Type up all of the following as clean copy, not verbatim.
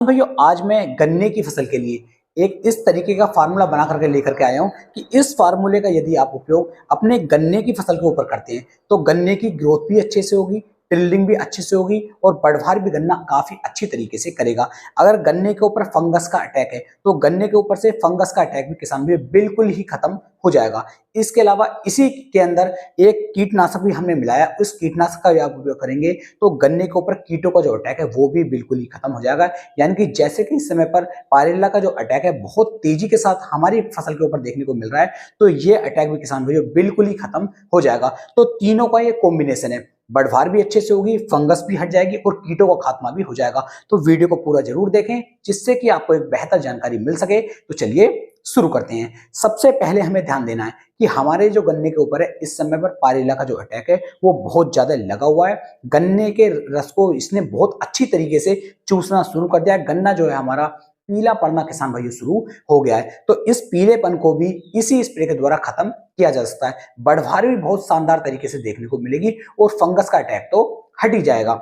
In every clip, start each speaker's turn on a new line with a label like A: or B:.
A: भाइयों आज मैं गन्ने की फसल के लिए एक इस तरीके का फार्मूला बना करके लेकर के आया हूं कि इस फार्मूले का यदि आप उपयोग अपने गन्ने की फसल के ऊपर करते हैं तो गन्ने की ग्रोथ भी अच्छे से होगी, टिल्डिंग भी अच्छे से होगी और बढ़वार भी गन्ना काफी अच्छी तरीके से करेगा। अगर गन्ने के ऊपर फंगस का अटैक है तो गन्ने के ऊपर से फंगस का अटैक भी किसान भी बिल्कुल ही खत्म हो जाएगा। इसके अलावा इसी के अंदर एक कीटनाशक भी हमने मिलाया, उस कीटनाशक का भी आप उपयोग करेंगे तो गन्ने के ऊपर कीटों का जो अटैक है वो भी बिल्कुल ही खत्म हो जाएगा। यानी कि जैसे कि इस समय पर पायरेला का जो अटैक है बहुत तेजी के साथ हमारी फसल के ऊपर देखने को मिल रहा है, तो ये अटैक भी किसान भाइयों बिल्कुल ही खत्म हो जाएगा। तो तीनों का ये कॉम्बिनेशन है, बढ़वार भी अच्छे से होगी, फंगस भी हट जाएगी और कीटों का खात्मा भी हो जाएगा। तो वीडियो को पूरा जरूर देखें जिससे कि आपको एक बेहतर जानकारी मिल सके। तो चलिए शुरू करते हैं। सबसे पहले हमें ध्यान देना है कि हमारे जो गन्ने के ऊपर है इस समय पर पायरेला का जो अटैक है वो बहुत ज्यादा लगा हुआ है। गन्ने के रस को इसने बहुत अच्छी तरीके से चूसना शुरू कर दिया है। गन्ना जो है हमारा पीला पड़ना किसान भाइयों शुरू हो गया है। तो इस पीलेपन को भी इसी स्प्रे के द्वारा खत्म किया जा सकता है। बढ़वार भी बहुत शानदार तरीके से देखने को मिलेगी और फंगस का अटैक तो हट ही जाएगा।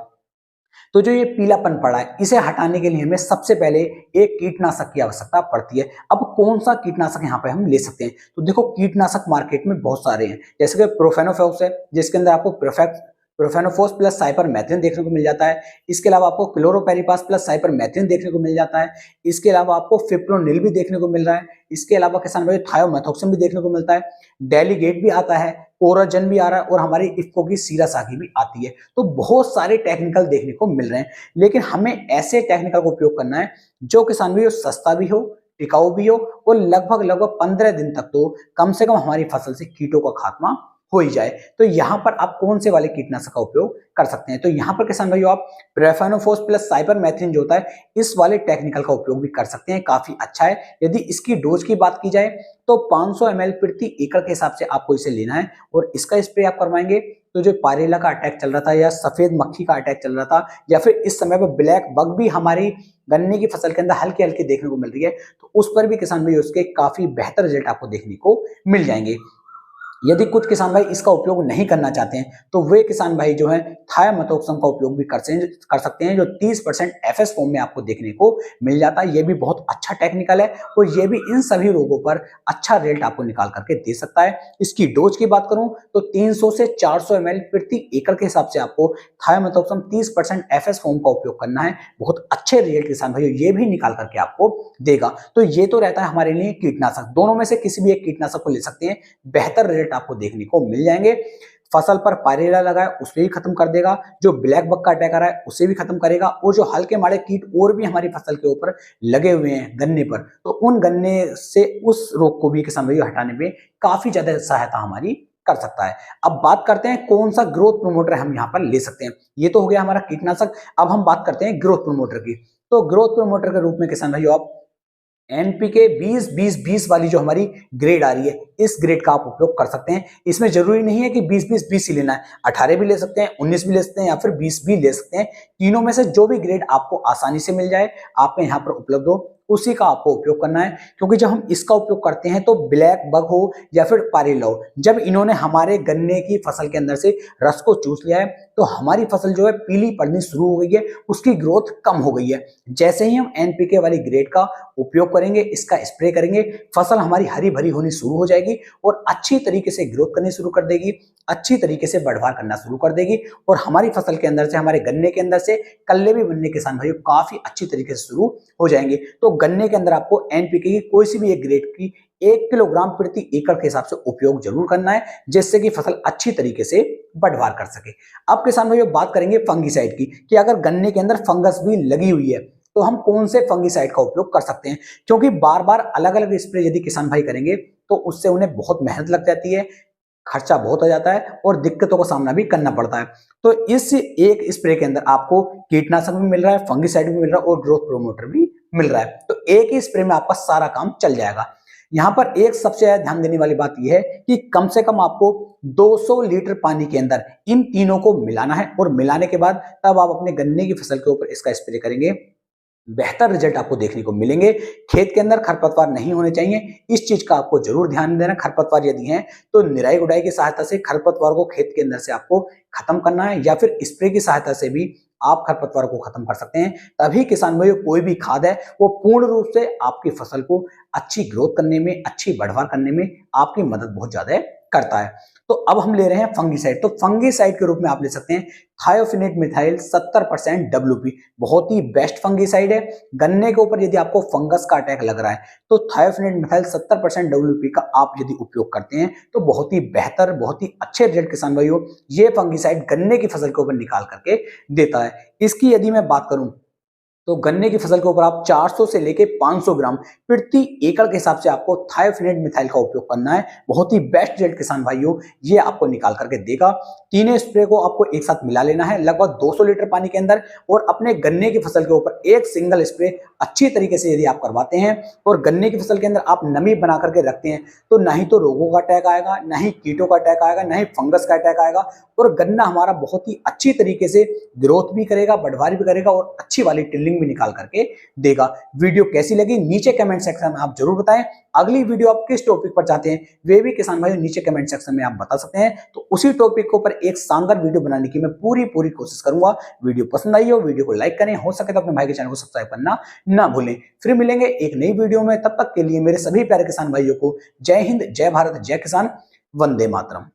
A: तो जो ये पीलापन पड़ा है इसे हटाने के लिए हमें सबसे पहले एक कीटनाशक की आवश्यकता पड़ती है। अब कौन सा कीटनाशक यहाँ पे हम ले सकते हैं? तो देखो कीटनाशक मार्केट में बहुत सारे हैं, जैसे कि प्रोफेनोफॉस है जिसके अंदर आपको प्रोफेनोफॉस प्लस साइपरमेथ्रिन देखने को मिल जाता है। इसके अलावा आपको क्लोरोपेरिपास प्लस साइपरमेथ्रिन देखने को मिल जाता है। इसके अलावा आपको फिप्रोनिल भी देखने को मिल रहा है। इसके अलावा किसान भाई थायोमेथोक्सिन भी देखने को मिलता है। डेलीगेट भी आता है, कोराजन भी आ रहा है और हमारी इफ्को की सीरासागी भी आती है। तो बहुत सारे टेक्निकल देखने को मिल रहे हैं, लेकिन हमें ऐसे टेक्निकल का उपयोग करना है जो किसान भाई सस्ता भी हो, टिकाऊ भी हो और लगभग लगभग 15 दिन तक तो कम से कम हमारी फसल से कीटों का खात्मा हो ही जाए। तो यहाँ पर आप कौन से वाले कीटनाशक का उपयोग कर सकते हैं? तो यहाँ पर किसान भाइयों आप प्रोफेनोफॉस प्लस साइपरमेथ्रिन जो होता है इस वाले टेक्निकल का उपयोग भी कर सकते हैं, काफी अच्छा है। यदि इसकी डोज की बात की जाए तो 500 ml प्रति एकड़ के हिसाब से आपको इसे लेना है और इसका स्प्रे आप करवाएंगे तो जो पायरेला का अटैक चल रहा था या सफेद मक्खी का अटैक चल रहा था या फिर इस समय पर ब्लैक बग भी हमारी गन्ने की फसल के अंदर हल्की हल्की देखने को मिल रही है, तो उस पर भी किसान भाई उसके काफी बेहतर रिजल्ट आपको देखने को मिल जाएंगे। यदि कुछ किसान भाई इसका उपयोग नहीं करना चाहते हैं तो वे किसान भाई जो है थायोमेथोक्सम का उपयोग भी कर सकते हैं, जो 30% एफएस फॉर्म में आपको देखने को मिल जाता है। ये भी बहुत अच्छा टेक्निकल है और ये भी इन सभी रोगों पर अच्छा रिजल्ट आपको निकाल करके दे सकता है। इसकी डोज की बात करूं तो 300 से 400 ml प्रति एकड़ के हिसाब से आपको थायोमेथोक्सम 30% एफएस फॉर्म का उपयोग करना है। बहुत अच्छे रिजल्ट किसान भाई ये भी निकाल करके आपको देगा। तो ये तो रहता है हमारे लिए कीटनाशक, दोनों में से किसी भी एक कीटनाशक को ले सकते हैं, बेहतर रिजल्ट आपको देखने को मिल जाएंगे। फसल पर पायरेला लगा है उसे भी खत्म कर देगा, जो ब्लैक बग का अटैक आ रहा है उसे भी खत्म करेगा और जो हल्के माड़े कीट और भी हमारी फसल के ऊपर लगे हुए हैं गन्ने पर, तो उन गन्ने से उस रोग को भी किसान भाई हटाने में काफी ज्यादा सहायता हमारी कर सकता है। अब बात करते हैं कौन सा ग्रोथ प्रोमोटर हम यहाँ पर ले सकते हैं। ये तो हो गया हमारा कीटनाशक, अब हम बात करते हैं ग्रोथ प्रोमोटर की। तो ग्रोथ प्रोमोटर के रूप में किसान भाई आप एनपीके 20-20-20 वाली जो हमारी ग्रेड आ रही है इस ग्रेड का आप उपयोग कर सकते हैं। इसमें जरूरी नहीं है कि 20-20-20 ही लेना है, 18 भी ले सकते हैं, 19 भी ले सकते हैं या फिर 20 भी ले सकते हैं। तीनों में से जो भी ग्रेड आपको आसानी से मिल जाए, आपके यहाँ पर उपलब्ध हो, उसी का आपको उपयोग करना है। क्योंकि जब हम इसका उपयोग करते हैं तो ब्लैक बग हो या फिर पायरेला हो, जब इन्होंने हमारे गन्ने की फसल के अंदर से रस को चूस लिया है तो हमारी फसल जो है पीली पड़नी शुरू हो गई है, उसकी ग्रोथ कम हो गई है। जैसे ही हम एनपीके वाली ग्रेड का उपयोग करेंगे, इसका स्प्रे करेंगे, फसल हमारी हरी भरी होनी शुरू हो जाएगी और अच्छी तरीके से ग्रोथ करनी शुरू कर देगी, अच्छी तरीके से बढ़वार करना शुरू कर देगी और हमारी फसल के अंदर से, हमारे गन्ने के अंदर से कल्ले भी बनने किसान भाइयों काफी अच्छी तरीके से शुरू हो जाएंगे। तो गन्ने के अंदर आपको एनपीके की कोई सी भी एक ग्रेड की 1 किलोग्राम प्रति एकड़ के हिसाब से उपयोग जरूर करना है, जिससे कि फसल अच्छी तरीके से बढ़वार कर सके। अब किसान भाइयों बात करेंगे फंगीसाइड की, कि अगर गन्ने के अंदर फंगस भी लगी हुई है तो हम कौन से फंगीसाइड का उपयोग कर सकते हैं। क्योंकि बार बार अलग अलग स्प्रे यदि किसान भाई करेंगे तो उससे उन्हें बहुत मेहनत लग जाती है, खर्चा बहुत हो जाता है और दिक्कतों का सामना भी करना पड़ता है। तो इस एक स्प्रे के अंदर आपको कीटनाशक भी मिल रहा है, फंगीसाइड भी मिल रहा है और ग्रोथ प्रोमोटर भी मिल रहा है। तो एक ही स्प्रे में आपका सारा काम चल जाएगा। यहाँ पर एक सबसे ज्यादा ध्यान देने वाली बात यह है कि कम से कम आपको 200 लीटर पानी के अंदर इन तीनों को मिलाना है और मिलाने के बाद तब आप अपने गन्ने की फसल के ऊपर इसका स्प्रे करेंगे, बेहतर रिजल्ट आपको देखने को मिलेंगे। खेत के अंदर खरपतवार नहीं होने चाहिए, इस चीज का आपको जरूर ध्यान देना। खरपतवार यदि हैं तो निराई गुड़ाई की सहायता से खरपतवार को खेत के अंदर से आपको खत्म करना है या फिर स्प्रे की सहायता से भी आप खरपतवारों को खत्म कर सकते हैं। तभी किसान भाइयों कोई भी खाद है वो पूर्ण रूप से आपकी फसल को अच्छी ग्रोथ करने में, अच्छी बढ़वार करने में आपकी मदद बहुत ज्यादा करता है। तो अब हम ले रहे हैं फंगीसाइड। तो फंगीसाइड के रूप में आप ले सकते हैं थायोफिनेट मिथाइल 70% WP, बहुत ही बेस्ट फंगीसाइड है। गन्ने के ऊपर यदि आपको फंगस का अटैक लग रहा है तो थायोफिनेट मिथाइल 70% WP का आप यदि उपयोग करते हैं तो बहुत ही बेहतर, बहुत ही अच्छे रिजल्ट किसान भाइयों ये फंगीसाइड गन्ने की फसल के ऊपर निकाल करके देता है। इसकी यदि मैं बात करूं तो गन्ने की फसल के ऊपर आप 400 से लेके 500 ग्राम प्रति एकड़ के हिसाब से आपको थायोफिनेट मिथाइल का उपयोग करना है। बहुत ही बेस्ट रिजल्ट किसान भाइयों ये आपको निकाल करके देगा। तीनों स्प्रे को आपको एक साथ मिला लेना है लगभग 200 लीटर पानी के अंदर, और अपने गन्ने की फसल के ऊपर एक सिंगल स्प्रे अच्छी तरीके से यदि आप करवाते हैं और गन्ने की फसल के अंदर आप नमी बना करके रखते हैं तो ना ही तो रोगों का अटैक आएगा, ना ही कीटों का अटैक आएगा, ना ही फंगस का अटैक आएगा, और गन्ना हमारा बहुत ही अच्छी तरीके से ग्रोथ भी करेगा, बढ़वारी भी करेगा और अच्छी वाली टिल्लिंग भी निकाल करके देगा। वीडियो कैसी लगी नीचे कमेंट सेक्शन में आप जरूर बताएं। अगली वीडियो आप किस टॉपिक पर चाहते हैं वे भी किसान भाइयों नीचे कमेंट सेक्शन में आप बता सकते हैं, तो उसी टॉपिक के ऊपर एक शानदार वीडियो बनाने की मैं पूरी कोशिश करूंगा। वीडियो पसंद आई हो वीडियो को लाइक करें, हो सके तो अपने भाई के चैनल को सब्सक्राइब करना ना भूलें। फिर मिलेंगे एक नई वीडियो में, तब तक के लिए मेरे सभी प्यारे किसान भाइयों को जय हिंद, जय भारत, जय किसान, वंदे मातरम।